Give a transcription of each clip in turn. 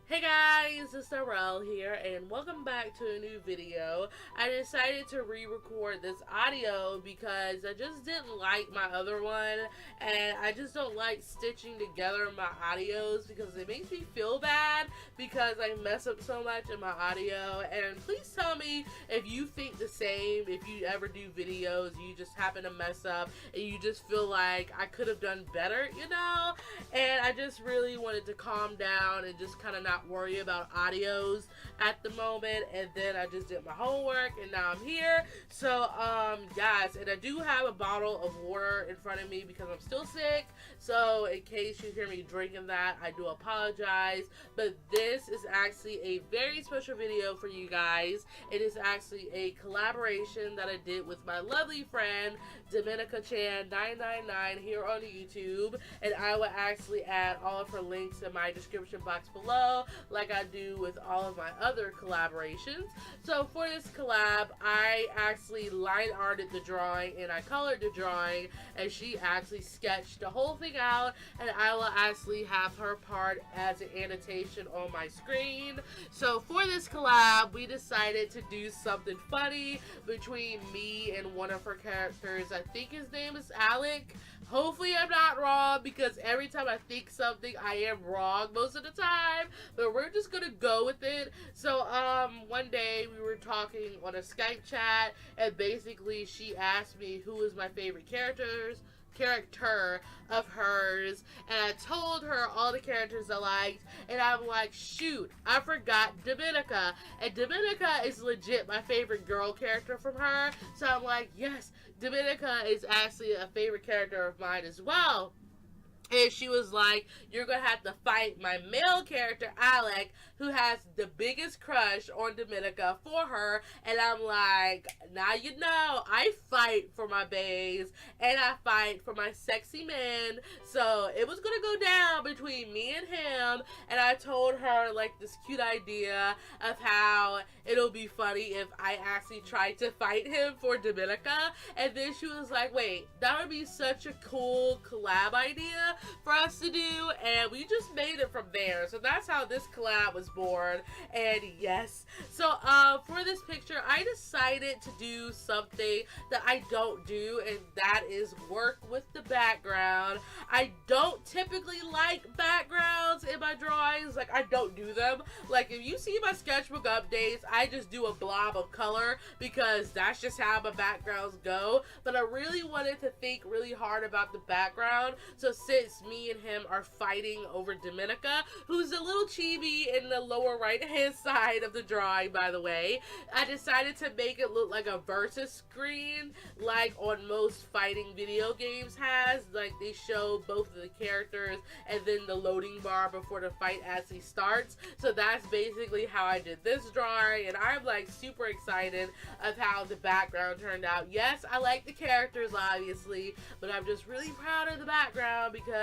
Hey guys, it's Darrell here, and welcome back to a new video. I decided to re-record this audio because I just didn't like my other one, and I just don't like stitching together my audios because it makes me feel bad because I mess up so much in my audio. And please tell me if you think the same, if you ever do videos, you just happen to mess up, and you just feel like I could have done better, you know? And I just really wanted to calm down and just kind of not worry about audios at the moment. And then I just did my homework and now I'm here. So guys, and I do have a bottle of water in front of me because I'm still sick, so in case you hear me drinking that, I do apologize. But this is actually a very special video for you guys. It is actually a collaboration that I did with my lovely friend Domenicachan999 here on YouTube, and I will actually add all of her links in my description box below, like I do with all of my other collaborations. So for this collab, I actually line arted the drawing and I colored the drawing, and she actually sketched the whole thing out, and I will actually have her part as an annotation on my screen. So for this collab, we decided to do something funny between me and one of her characters. I think his name is Alec. Hopefully I'm not wrong, because every time I think something I am wrong most of the time, but we're just gonna go with it. So one day we were talking on a Skype chat, and basically she asked me who is my favorite character of hers, and I told her all the characters I liked, and I'm like, shoot, I forgot Domenica, and Domenica is legit my favorite girl character from her. So I'm like, yes, Domenica is actually a favorite character of mine as well. And she was like, you're going to have to fight my male character, Alec, who has the biggest crush on Domenica for her. And I'm like, now you know, I fight for my babes, and I fight for my sexy men. So it was going to go down between me and him. And I told her, like, this cute idea of how it'll be funny if I actually tried to fight him for Domenica. And then she was like, wait, that would be such a cool collab idea for us to do, and we just made it from there. So that's how this collab was born. And yes, so for this picture, I decided to do something that I don't do, and that is work with the background. I don't typically like backgrounds in my drawings. Like, I don't do them. Like, if you see my sketchbook updates, I just do a blob of color because that's just how my backgrounds go. But I really wanted to think really hard about the background. So since me and him are fighting over Domenica, who's a little chibi in the lower right hand side of the drawing, by the way, I decided to make it look like a versus screen, like on most fighting video games has. Like, they show both of the characters and then the loading bar before the fight actually starts. So that's basically how I did this drawing, and I'm like super excited of how the background turned out. Yes, I like the characters obviously, but I'm just really proud of the background because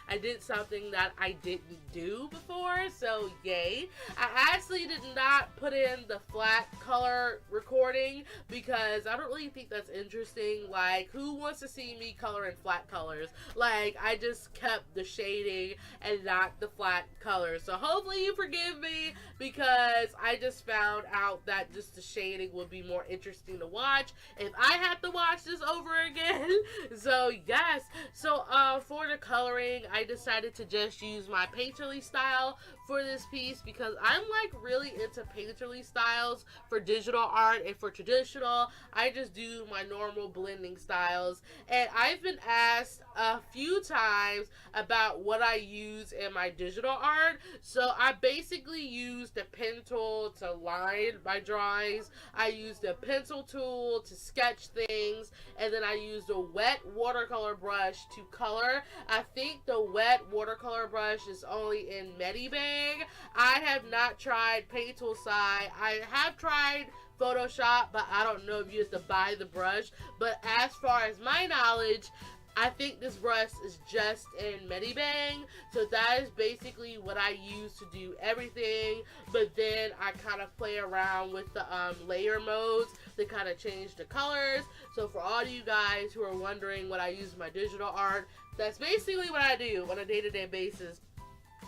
I did something that I didn't do before, so yay. I actually did not put in the flat color recording because I don't really think that's interesting. Like, who wants to see me color in flat colors? Like, I just kept the shading and not the flat colors. So hopefully you forgive me, because I just found out that just the shading would be more interesting to watch if I had to watch this over again. So yes, so for the coloring, I decided to just use my painterly style for this piece because I'm like really into painterly styles for digital art, and for traditional, I just do my normal blending styles. And I've been asked a few times about what I use in my digital art. So I basically use the pen tool to line my drawings, I use the pencil tool to sketch things, and then I use the wet watercolor brush to color. I think the wet watercolor brush is only in Medibang. I have not tried Paint Tool Side. I have tried Photoshop, but I don't know if you have to buy the brush. But as far as my knowledge, I think this brush is just in Medibang. So that is basically what I use to do everything. But then I kind of play around with the layer modes to kind of change the colors. So for all you guys who are wondering what I use in my digital art, that's basically what I do on a day-to-day basis.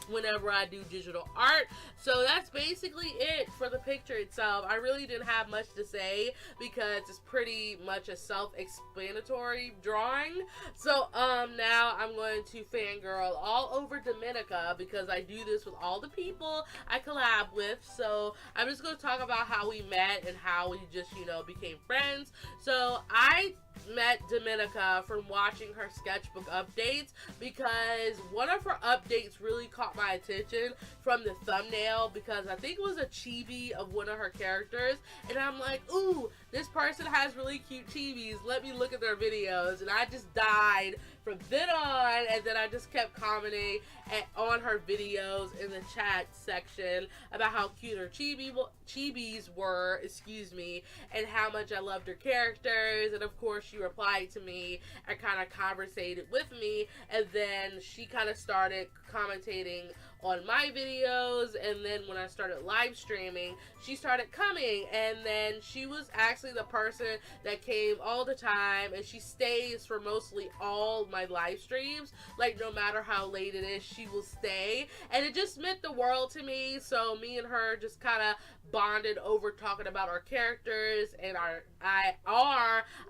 whenever I do digital art. So that's basically it for the picture itself. I really didn't have much to say because it's pretty much a self-explanatory drawing. So now I'm going to fangirl all over Domenica because I do this with all the people I collab with. So I'm just going to talk about how we met and how we just, you know, became friends. So I met Domenica from watching her sketchbook updates because one of her updates really caught my attention from the thumbnail because I think it was a chibi of one of her characters, and I'm like, ooh, this person has really cute chibis, let me look at their videos. And I just died from then on, and then I just kept commenting on her videos in the chat section about how cute her chibis were, and how much I loved her characters. And of course she replied to me and kind of conversated with me, and then she kind of started commentating on my videos. And then when I started live streaming, she started coming, and then she was actually the person that came all the time, and she stays for mostly all my live streams. Like, no matter how late it is, she will stay, and it just meant the world to me. So me and her just kind of bonded over talking about our characters and our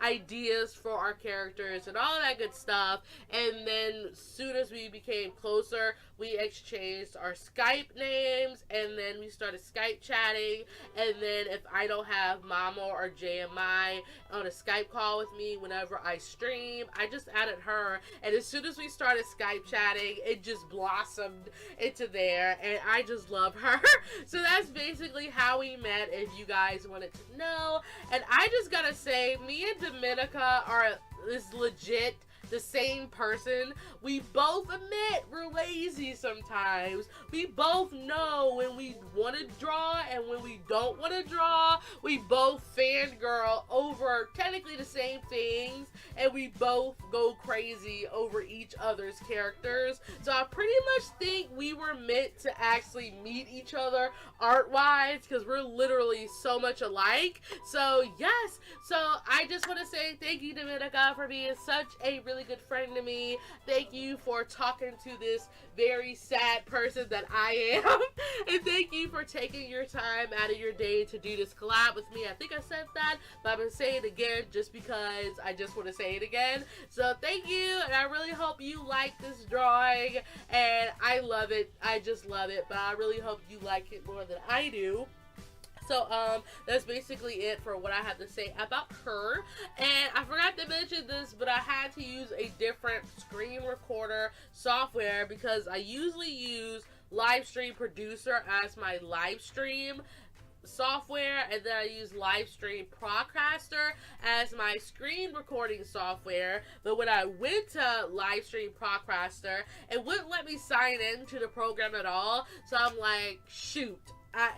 ideas for our characters and all that good stuff. And then as soon as we became closer, we exchanged our Skype names, and then we started Skype chatting. And then if I don't have Mama or JMI on a Skype call with me whenever I stream, I just added her, and as soon as we started Skype chatting, it just blossomed into there, and I just love her. So that's basically how we met, if you guys wanted to know. And I just gotta say, me and Domenica is legit the same person. We both admit we're lazy sometimes. We both know when we want to draw and when we don't want to draw. We both fangirl over technically the same things, and we both go crazy over each other's characters. So I pretty much think we were meant to actually meet each other art-wise because we're literally so much alike. So yes, so I just want to say thank you, Domenica, for being such a really good friend to me. Thank you for talking to this very sad person that I am. And thank you for taking your time out of your day to do this collab with me. I think I said that, but I'm going to say it again just because I just want to say it again. So thank you, and I really hope you like this drawing, and I love it. I just love it, but I really hope you like it more than I do. So, that's basically it for what I have to say about her. And I forgot to mention this, but I had to use a different screen recorder software because I usually use Livestream Producer as my live stream software, and then I use Livestream Procaster as my screen recording software. But when I went to Livestream Procaster, it wouldn't let me sign into the program at all. So I'm like, shoot.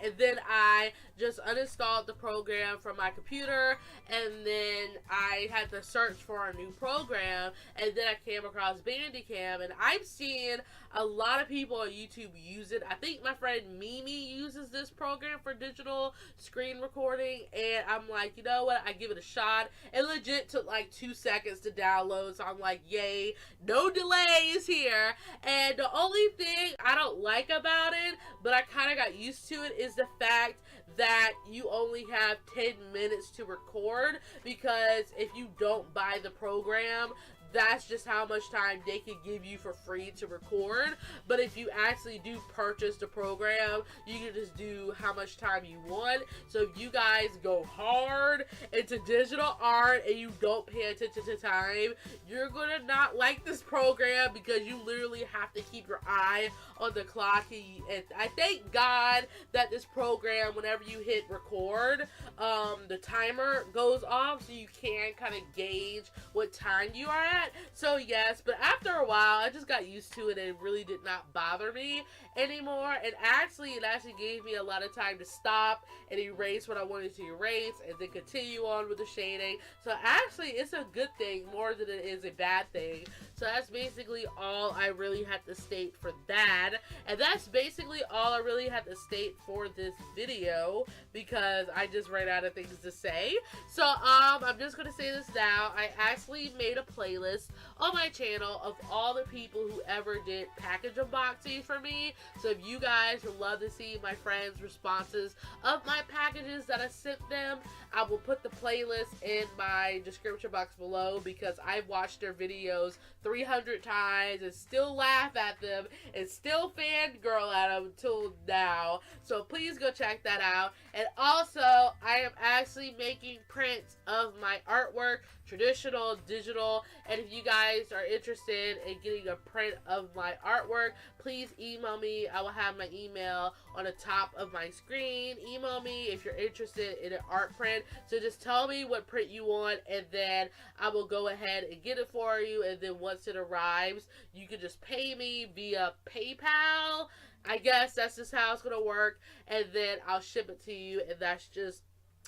And then I just uninstalled the program from my computer, and then I had to search for a new program, and then I came across Bandicam, and I've seen a lot of people on YouTube use it. I think my friend Mimi uses this program for digital screen recording, and I'm like, you know what, I give it a shot. It legit took like 2 seconds to download, so I'm like, yay, no delays here. And the only thing I don't like about it, but I kind of got used to it, is the fact that you only have 10 minutes to record, because if you don't buy the program, that's just how much time they can give you for free to record. But if you actually do purchase the program, you can just do how much time you want. So if you guys go hard into digital art and you don't pay attention to time, you're gonna not like this program, because you literally have to keep your eye on the clock. And I thank God that this program, whenever you hit record, the timer goes off, so you can kind of gauge what time you are at. So yes, but after a while, I just got used to it, and it really did not bother me anymore. And actually, it actually gave me a lot of time to stop and erase what I wanted to erase, and then continue on with the shading. So actually, it's a good thing more than it is a bad thing. So that's basically all I really had to state for that. And that's basically all I really had to state for this video, because I just ran out of things to say. So I'm just gonna say this now. I actually made a playlist playlist on my channel of all the people who ever did package unboxings for me. So if you guys would love to see my friends' responses of my packages that I sent them, I will put the playlist in my description box below, because I've watched their videos 300 times and still laugh at them and still fangirl at them until now. So please go check that out. And also, I am actually making prints of my artwork, traditional, digital, and if you guys are interested in getting a print of my artwork, please email me. I will have my email on the top of my screen. Email me if you're interested in an art print. So just tell me what print you want, and then I will go ahead and get it for you. And then once it arrives, you can just pay me via PayPal. I guess that's just how it's going to work. And then I'll ship it to you, and that's just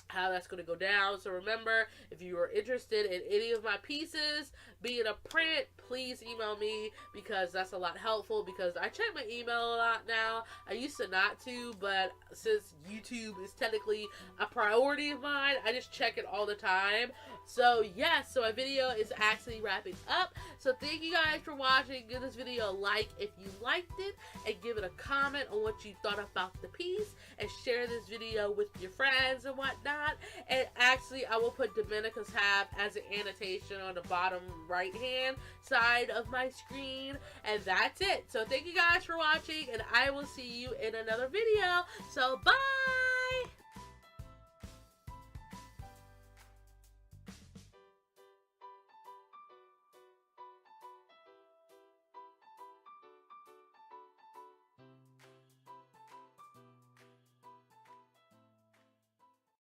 how that's going to go down. So remember, if you are interested in any of my pieces being a print, please email me, because that's a lot helpful, because I check my email a lot now. I used to not to, but since YouTube is technically a priority of mine, I just check it all the time. So yes, so my video is actually wrapping up. So thank you guys for watching. Give this video a like if you liked it, and give it a comment on what you thought about the piece, and share this video with your friends and whatnot. And actually, I will put Domenica's hat as an annotation on the bottom right hand side of my screen. And that's it. So thank you guys for watching, and I will see you in another video. So bye!